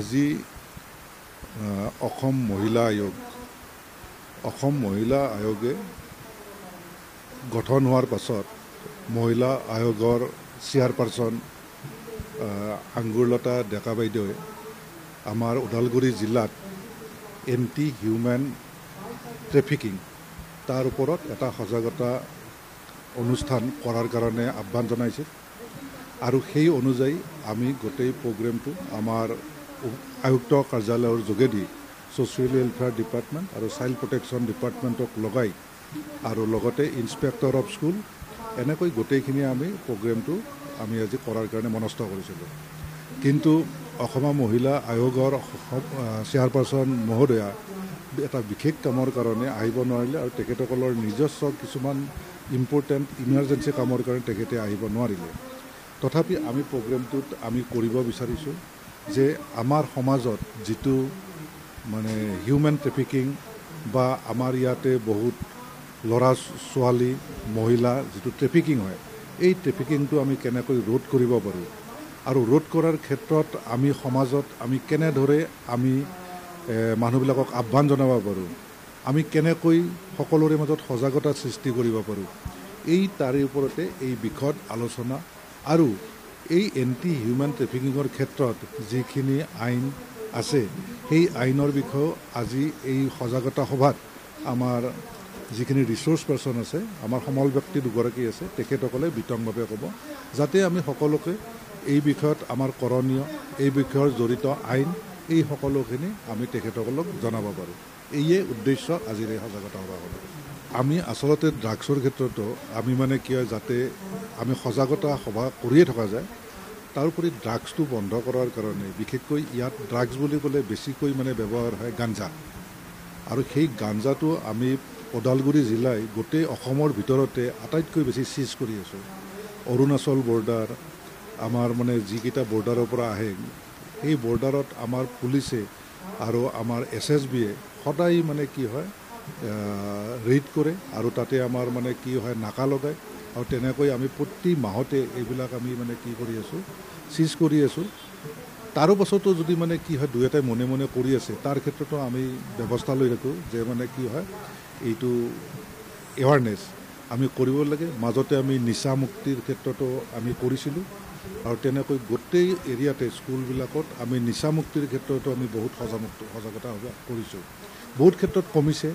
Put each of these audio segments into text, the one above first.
আজি অসম মহিলা আয়োগে গঠন হোৱাৰ পাছত মহিলা আয়োগৰ চেয়াৰপাৰ্চন আঙ্গুৰলতা ডেকা বাইদেৱে আমাৰ ওদালগুৰি জিলাত এণ্টি হিউমেন ট্ৰেফিকিং তাৰ ওপৰত এটা সজাগতা অনুষ্ঠান কৰাৰ কাৰণে আহ্বান জনাইছিল আৰু সেই অনুযায়ী আমি গোটেই প্ৰগ্ৰেমটো আমাৰ আয়ুক্ত কাৰ্যালয়ৰ যোগেদি ছ'চিয়েল ৱেলফেয়াৰ ডিপাৰ্টমেণ্ট আৰু চাইল্ড প্ৰটেকশ্যন ডিপাৰ্টমেণ্টক লগাই আৰু লগতে ইনস্পেক্টৰ অফ স্কুল এনেকৈ গোটেইখিনি আমি প্ৰগ্ৰেমটো আমি আজি কৰাৰ কাৰণে মনস্থ কৰিছিলোঁ। কিন্তু অসম মহিলা আয়োগৰ চেয়াৰপাৰ্চন মহোদয়া এটা বিশেষ কামৰ কাৰণে আহিব নোৱাৰিলে আৰু তেখেতসকলৰ নিজস্ব কিছুমান ইম্পৰ্টেণ্ট ইমাৰ্জেঞ্চি কামৰ কাৰণে তেখেতে আহিব নোৱাৰিলে। তথাপি আমি প্ৰগ্ৰেমটোত আমি কৰিব বিচাৰিছোঁ যে আমাৰ সমাজত যিটো মানে হিউমেন ট্ৰেফিকিং বা আমাৰ ইয়াতে বহুত ল'ৰা ছোৱালী মহিলা যিটো ট্ৰেফিকিং হয় এই ট্ৰেফিকিংটো আমি কেনেকৈ ৰোধ কৰিব পাৰোঁ আৰু ৰোধ কৰাৰ ক্ষেত্ৰত আমি সমাজত আমি কেনেদৰে আমি মানুহবিলাকক আহ্বান জনাব পাৰোঁ, আমি কেনেকৈ সকলোৰে মাজত সজাগতা সৃষ্টি কৰিব পাৰোঁ, তাৰে ওপৰতে এই বিষয়ত আলোচনা আৰু এই এণ্টি হিউমেন ট্ৰেফিকিঙৰ ক্ষেত্ৰত যিখিনি আইন আছে সেই আইনৰ বিষয়েও আজি এই সজাগতা সভাত আমাৰ যিখিনি ৰিচোৰ্চ পাৰ্চন আছে আমাৰ সমল ব্যক্তি দুগৰাকী আছে তেখেতসকলে বিতংভাৱে ক'ব যাতে আমি সকলোকে এই বিষয়ত আমাৰ কৰণীয় এই বিষয়ৰ জড়িত আইন এই সকলোখিনি আমি তেখেতসকলক জনাব পাৰোঁ। এইয়ে উদ্দেশ্য আজিৰ এই সজাগতা সভা হ'ল। আমি আচলতে ড্ৰাগছৰ ক্ষেত্ৰতো আমি মানে কি হয় যাতে আমি সজাগতা সভা কৰিয়ে থকা যায় তাৰোপৰি ড্ৰাগছটো বন্ধ কৰাৰ কাৰণে বিশেষকৈ ইয়াত ড্ৰাগছ বুলি ক'লে বেছিকৈ মানে ব্যৱহাৰ হয় গাঞ্জা আৰু সেই গাঞ্জাটো আমি ওদালগুৰি জিলাই গোটেই অসমৰ ভিতৰতে আটাইতকৈ বেছি চিজ কৰি আছোঁ। অৰুণাচল বৰ্ডাৰ আমাৰ মানে যিকেইটা বৰ্ডাৰৰ পৰা আহে সেই বৰ্ডাৰত আমাৰ পুলিচে আৰু আমাৰ SSBয়ে সদায় মানে কি হয় ৰেইড কৰে আৰু তাতে আমাৰ মানে কি হয় নাকা লগায় আৰু তেনেকৈ আমি প্ৰতি মাহতে এইবিলাক আমি মানে কি কৰি আছোঁ চিজ কৰি আছোঁ। তাৰো পাছতো যদি মানে কি হয় দুই এটাই মনে মনে কৰি আছে তাৰ ক্ষেত্ৰতো আমি ব্যৱস্থা লৈ থাকোঁ যে মানে কি হয় এইটো এৱাৰনেছ আমি কৰিব লাগে। মাজতে আমি নিচা মুক্তিৰ ক্ষেত্ৰতো আমি কৰিছিলোঁ আৰু তেনেকৈ গোটেই এৰিয়াতে স্কুলবিলাকত আমি নিচা মুক্তিৰ ক্ষেত্ৰতো আমি বহুত সজাগতা কৰিছোঁ। বহুত ক্ষেত্ৰত কমিছে,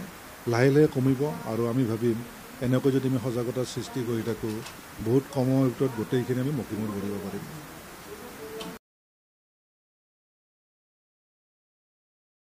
লাহে লাহে কমিব আৰু আমি ভাবিম এনেকৈ যদি আমি সজাগতা সৃষ্টি কৰি থাকোঁ বহুত কমৰ ভিতৰত গোটেইখিনি আমি মষিমূৰ কৰিব পাৰিম।